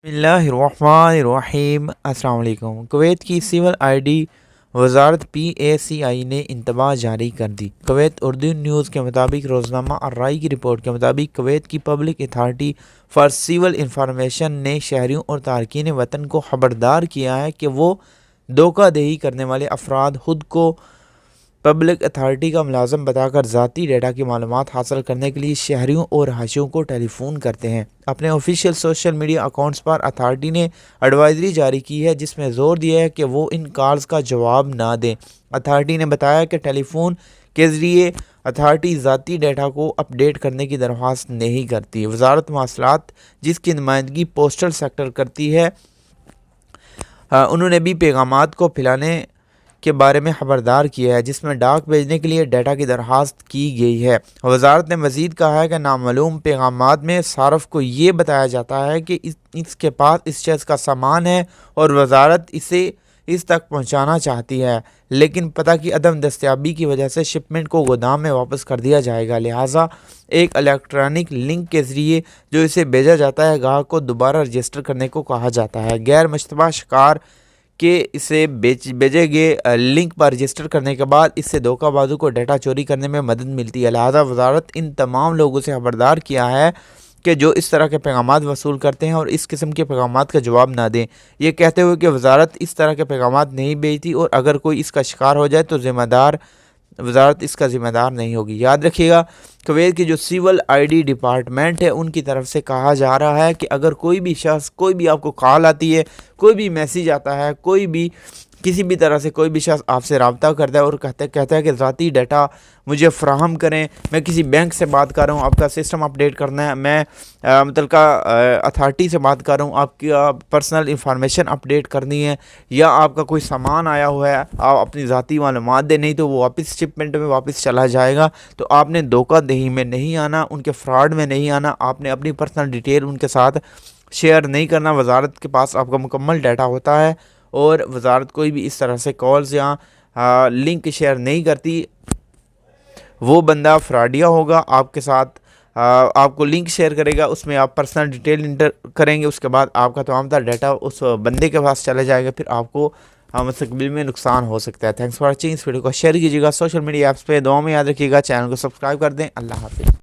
बिस्मिल्लाहिर्रहमानिर्रहीम। अस्सलाम वालेकुम। कुवैत की सिविल आईडी वजारत PACI ने इंतबाह जारी कर दी। कुवैत उर्दू न्यूज़ के मुताबिक रोज़नामा अर्राई की रिपोर्ट के मुताबिक कुवैत की public authority for civil information ने शहरियों और तारकीन वतन को खबरदार किया है कि वो धोखाधड़ी करने वाले अफराद खुद को पब्लिक अथॉरिटी का मुलाजम बताकर ज़ाती डेटा की मालूमात हासिल करने के लिए शहरियों और रहायशियों को टेलीफोन करते हैं। अपने ऑफिशियल सोशल मीडिया अकाउंट्स पर अथॉरिटी ने एडवाइजरी जारी की है जिसमें ज़ोर दिया है कि वो इन कॉल्स का जवाब ना दें। अथॉरिटी ने बताया कि टेलीफोन के ज़रिए अथॉरिटी ज़ाती डेटा को अपडेट करने की दरख्वास्त नहीं करती। वजारत मवासलात जिसकी नुमाइंदगी पोस्टल सेक्टर करती है, उन्होंने भी पैगामात को फैलाने के बारे में खबरदार किया है जिसमें डाक भेजने के लिए डाटा की दरख्वास्त की गई है। वजारत ने मज़ीद कहा है कि नामालूम पैगामात में सारफ को ये बताया जाता है कि इसके पास इस चीज़ का सामान है और वजारत इसे इस तक पहुंचाना चाहती है, लेकिन पता की अदम दस्तयाबी की वजह से शिपमेंट को गोदाम में वापस कर दिया जाएगा। लिहाजा एक इलेक्ट्रॉनिक लिंक के ज़रिए जो इसे भेजा जाता है ग्राहक को दोबारा रजिस्टर करने को कहा जाता है। गैर मुश्तबा शिकार के इसे भेजे गए लिंक पर रजिस्टर करने के बाद इससे धोखाबाजों को डाटा चोरी करने में मदद मिलती है। लिहाजा वजारत इन तमाम लोगों से खबरदार किया है कि जो इस तरह के पैगामात वसूल करते हैं और इस किस्म के पैगामात का जवाब ना दें। ये कहते हुए कि वजारत इस तरह के पैगामात नहीं भेजती और अगर कोई इसका शिकार हो जाए तो वजारत इसका ज़िम्मेदार नहीं होगी। याद रखिएगा, कुवैत की जो सिविल आईडी डिपार्टमेंट है उनकी तरफ से कहा जा रहा है कि अगर कोई भी शख्स, कोई भी आपको कॉल आती है, कोई भी मैसेज आता है, कोई भी किसी भी तरह से कोई भी शख्स आपसे रब्ता करता है और कहता है कि ज़ाती डाटा मुझे फ़राहम करें, मैं किसी बैंक से बात कर रहा हूँ, आपका सिस्टम अपडेट करना है, मैं मुतलका अथॉरिटी से बात कर रहा हूँ, आपकी पर्सनल इंफॉर्मेशन अपडेट करनी है, या आपका कोई सामान आया हुआ है, आप अपनी ज़ाती मालूमात दें, नहीं तो वो वापस शिपमेंट में वापस चला जाएगा। तो आपने धोखाधड़ी में नहीं आना, उनके फ्रॉड में नहीं आना, आपने अपनी पर्सनल डिटेल उनके साथ शेयर नहीं करना। वजारत के पास आपका मुकम्मल डाटा होता है और वजारत कोई भी इस तरह से कॉल्स या लिंक शेयर नहीं करती। वो बंदा फ्रॉडिया होगा, आपके साथ आपको लिंक शेयर करेगा, उसमें आप पर्सनल डिटेल इंटर करेंगे, उसके बाद आपका तमाम डाटा उस बंदे के पास चला जाएगा, फिर आपको मुस्तकबिल में नुकसान हो सकता है। Thanks for watching. इस वीडियो को शेयर कीजिएगा सोशल मीडिया ऐप्स पे। दुआ में याद रखिएगा, चैनल को सब्सक्राइब कर दें। अल्लाह हाफिज़।